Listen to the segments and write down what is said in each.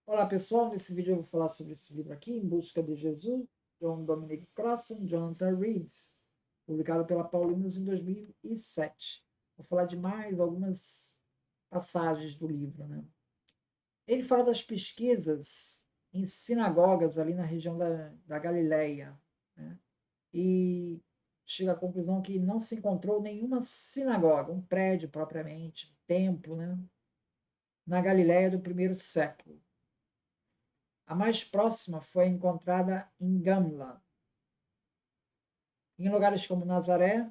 Olá pessoal, nesse vídeo eu vou falar sobre esse livro aqui, Em Busca de Jesus, John Dominic Crossan, Jonathan Reeds, publicado pela Paulinus em 2007. Vou falar de mais algumas passagens do livro. Ele fala das pesquisas em sinagogas ali na região da Galileia, né? E chega à conclusão que não se encontrou nenhuma sinagoga, um prédio propriamente, um templo, né? Na Galileia do primeiro século. A mais próxima foi encontrada em Gamla. Em lugares como Nazaré,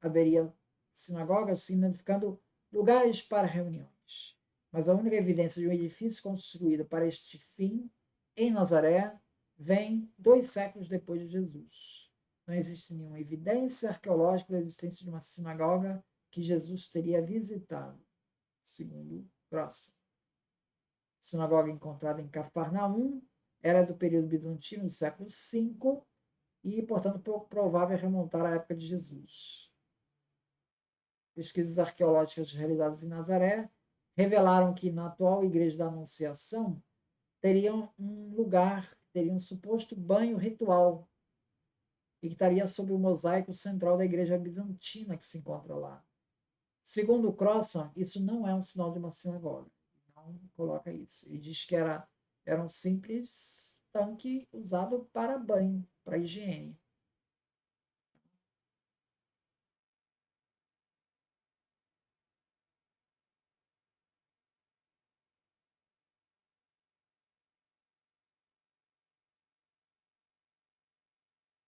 haveria sinagogas significando lugares para reuniões. Mas a única evidência de um edifício construído para este fim, em Nazaré, vem 2 séculos depois de Jesus. Não existe nenhuma evidência arqueológica da existência de uma sinagoga que Jesus teria visitado, segundo Grossa. A sinagoga encontrada em Cafarnaum era do período bizantino do século V e, portanto, pouco provável remontar à época de Jesus. Pesquisas arqueológicas realizadas em Nazaré revelaram que na atual Igreja da Anunciação teriam um lugar, teria um suposto banho ritual e que estaria sobre o mosaico central da Igreja Bizantina que se encontra lá. Segundo Crossan, isso não é um sinal de uma sinagoga. Não coloca isso. Ele diz que era um simples tanque usado para banho, para higiene.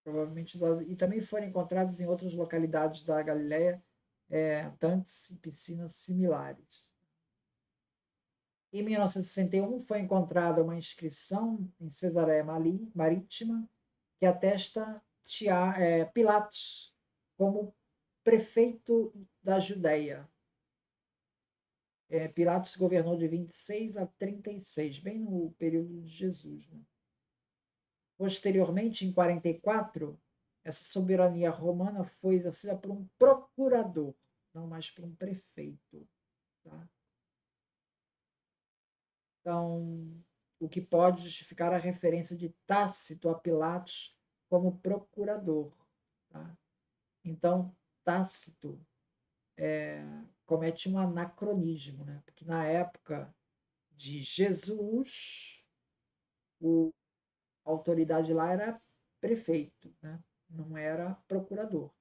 Provavelmente usados, e também foram encontrados em outras localidades da Galiléia tanques e piscinas similares. Em 1961 foi encontrada uma inscrição em Cesareia Marítima que atesta Pilatos como prefeito da Judéia. Pilatos governou de 26 a 36, bem no período de Jesus. Né? Posteriormente, em 44, essa soberania romana foi exercida por um procurador, não mais por um prefeito. Tá? Então, o que pode justificar a referência de Tácito a Pilatos como procurador. Tá? Então, Tácito comete um anacronismo, né? Porque na época de Jesus, a autoridade lá era prefeito, né? Não era procurador.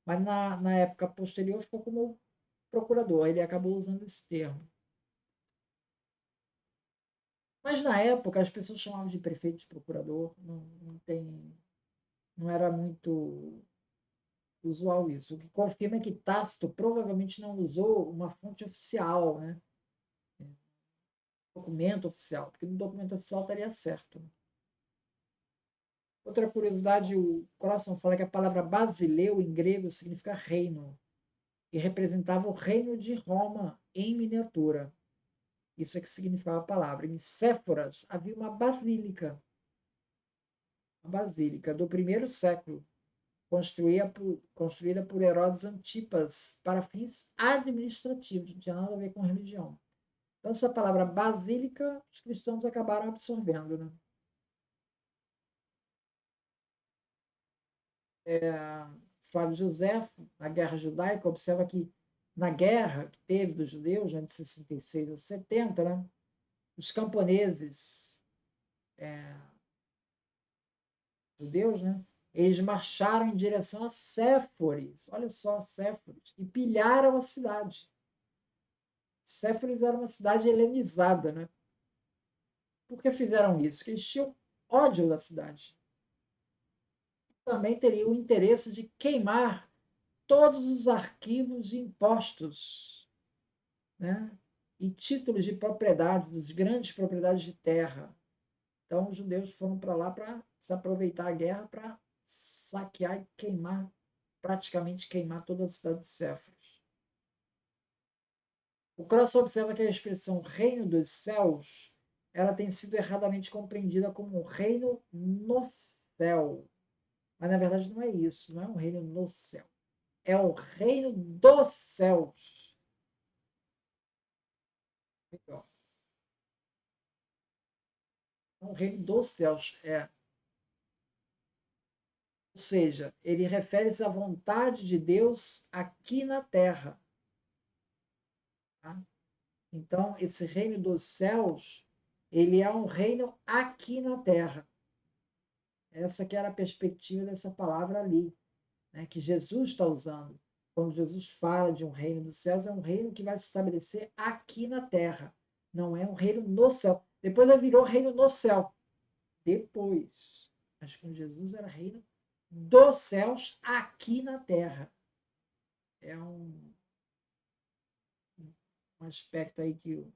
Mas na época posterior ficou como procurador, ele acabou usando esse termo. Mas na época as pessoas chamavam de prefeito de procurador, não era muito usual isso. O que confirma é que Tácito provavelmente não usou uma fonte oficial, né? Documento oficial, porque no documento oficial estaria certo. Né? Outra curiosidade, o Crossan fala que a palavra basileu em grego significa reino e representava o reino de Roma em miniatura. Isso é que significava a palavra. Em Séforas havia uma basílica do primeiro século, construída por Herodes Antipas para fins administrativos, não tinha nada a ver com religião. Então, essa palavra basílica, os cristãos acabaram absorvendo. Né? Flávio José, na Guerra Judaica, observa que na guerra que teve dos judeus, de 66 a 70, né, os camponeses judeus, né, eles marcharam em direção a Séforis, olha só, Séforis, e pilharam a cidade. Séforis era uma cidade helenizada. Né? Por que fizeram isso? Porque eles tinham ódio da cidade. Também teriam o interesse de queimar todos os arquivos de impostos, né? E títulos de propriedade, das grandes propriedades de terra. Então, os judeus foram para lá para se aproveitar a guerra para saquear e queimar, praticamente queimar toda a cidade de Séforos. O Cross observa que a expressão reino dos céus ela tem sido erradamente compreendida como um reino no céu. Mas, na verdade, não é isso. Não é um reino no céu. É o reino dos céus. Então, o reino dos céus. Ou seja, ele refere-se à vontade de Deus aqui na terra. Tá? Então, esse reino dos céus, ele é um reino aqui na terra. Essa que era a perspectiva dessa palavra ali, né, que Jesus está usando. Quando Jesus fala de um reino dos céus, é um reino que vai se estabelecer aqui na terra. Não é um reino no céu. Depois ele virou reino no céu. Depois. Mas com Jesus era reino dos céus aqui na terra. É um aspecto aí que o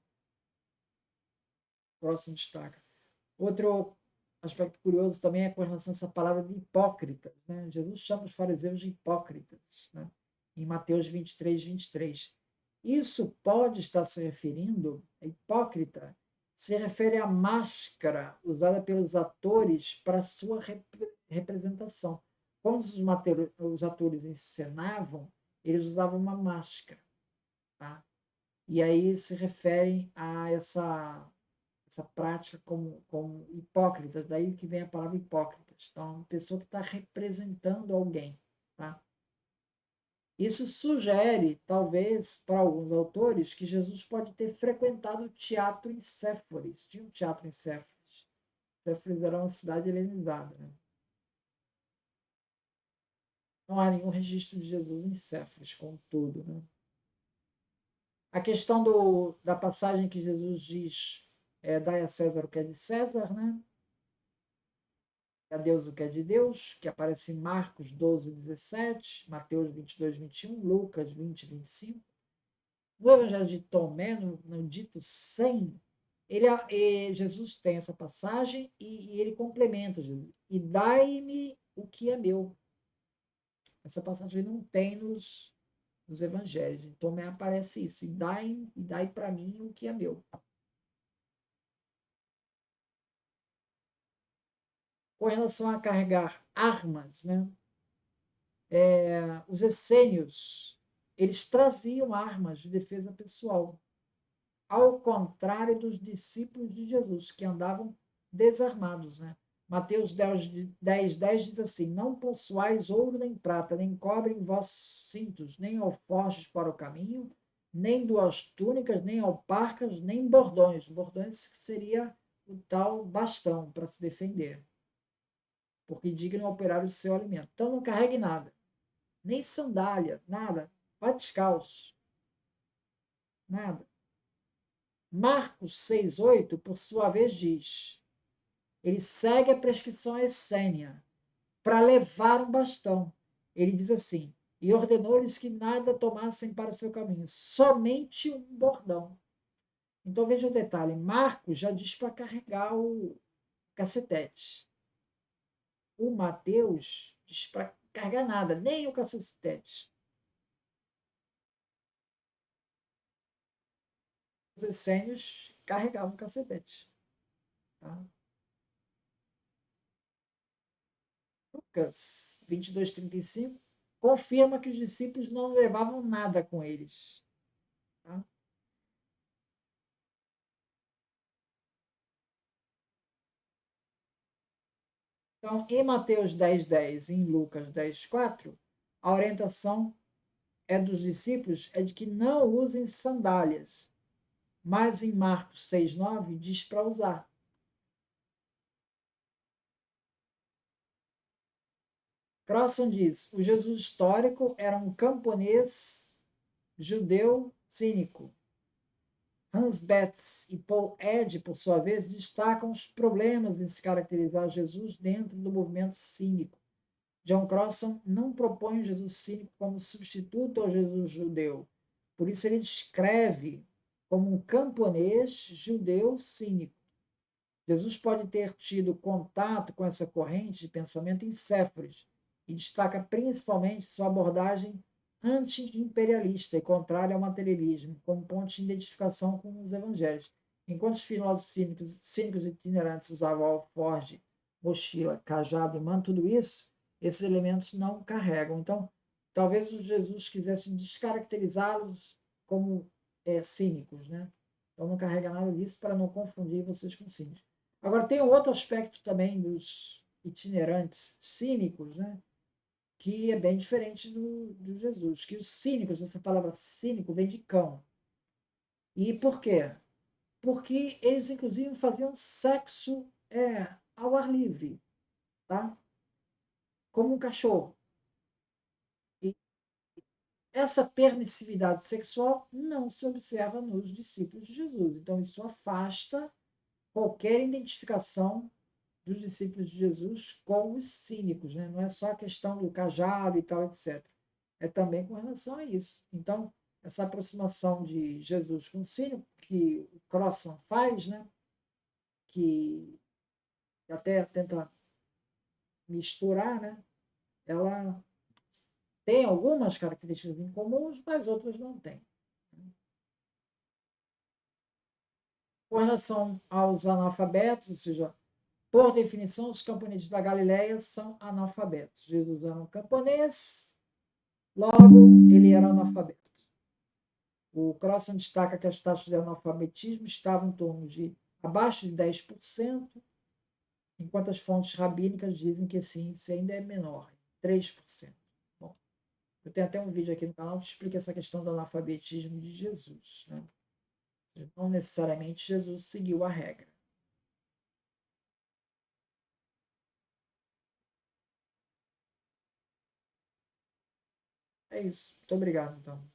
próximo destaca. Outro aspecto curioso também é com relação a essa palavra de hipócritas. Né? Jesus chama os fariseus de hipócritas, né? Em Mateus 23, 23. Isso pode estar se referindo, a hipócrita, se refere à máscara usada pelos atores para sua representação. Quando os atores encenavam, eles usavam uma máscara. Tá? E aí se referem a essa prática como hipócritas, daí que vem a palavra hipócritas. Então, uma pessoa que está representando alguém. Tá? Isso sugere, talvez, para alguns autores, que Jesus pode ter frequentado o teatro em Séforis. Tinha um teatro em Séforis. Séforis era uma cidade helenizada. Né? Não há nenhum registro de Jesus em Séforis, contudo. Né? A questão da passagem que Jesus diz, dai a César o que é de César, né? A Deus o que é de Deus, que aparece em Marcos 12, 17, Mateus 22, 21, Lucas 20, 25. No Evangelho de Tomé, no dito 100, Jesus tem essa passagem e ele complementa Jesus. E dai-me o que é meu. Essa passagem não tem nos evangelhos. Em Tomé aparece isso. E dai para mim o que é meu. Com relação a carregar armas, né? Os essênios, eles traziam armas de defesa pessoal, ao contrário dos discípulos de Jesus, que andavam desarmados. Né? Mateus 10, 10 diz assim, não possuais ouro nem prata, nem cobre em vossos cintos, nem alforjes para o caminho, nem duas túnicas, nem alparcas, nem bordões. Bordões seria o tal bastão para se defender, porque indignam operar o seu alimento. Então não carregue nada, nem sandália, nada. Vá descalço, nada. Marcos 6,8, por sua vez, diz: ele segue a prescrição essênia para levar um bastão. Ele diz assim: e ordenou-lhes que nada tomassem para seu caminho, somente um bordão. Então veja o detalhe: Marcos já diz para carregar o cacetete. O Mateus diz para carregar nada, nem o cacetete. Os essênios carregavam o cacetete. Tá? Lucas 22, 35 confirma que os discípulos não levavam nada com eles. Tá? Então, em Mateus 10, 10 e em Lucas 10, 4, a orientação dos discípulos é de que não usem sandálias, mas em Marcos 6, 9 diz para usar. Crossan diz: o Jesus histórico era um camponês judeu cínico. Hans Betz e Paul Ed, por sua vez, destacam os problemas em se caracterizar Jesus dentro do movimento cínico. John Crossan não propõe o Jesus cínico como substituto ao Jesus judeu. Por isso ele descreve como um camponês judeu cínico. Jesus pode ter tido contato com essa corrente de pensamento em Séforis e destaca principalmente sua abordagem anti-imperialista e contrária ao materialismo, como ponto de identificação com os evangelhos. Enquanto os filósofos cínicos itinerantes usavam alforge, mochila, cajado e manto, tudo isso, esses elementos não carregam. Então, talvez o Jesus quisesse descaracterizá-los como cínicos, né? Então não carrega nada disso para não confundir vocês com cínicos. Agora, tem outro aspecto também dos itinerantes cínicos, né? Que é bem diferente do Jesus. Que os cínicos, essa palavra cínico vem de cão. E por quê? Porque eles, inclusive, faziam sexo ao ar livre, tá? Como um cachorro. E essa permissividade sexual não se observa nos discípulos de Jesus. Então, isso afasta qualquer identificação dos discípulos de Jesus com os cínicos, né? Não é só a questão do cajado e tal, etc. É também com relação a isso. Então, essa aproximação de Jesus com o cínico, que o Crossan faz, né? Que até tenta misturar, né? Ela tem algumas características em comuns, mas outras não têm. Com relação aos analfabetos, ou seja, por definição, os camponeses da Galileia são analfabetos. Jesus era um camponês, logo ele era analfabeto. O Crossan destaca que as taxas de analfabetismo estavam em torno de abaixo de 10%, enquanto as fontes rabínicas dizem que esse índice ainda é menor, 3%. Bom, eu tenho até um vídeo aqui no canal que explica essa questão do analfabetismo de Jesus. Né? Não necessariamente Jesus seguiu a regra. É isso. Muito obrigado, então.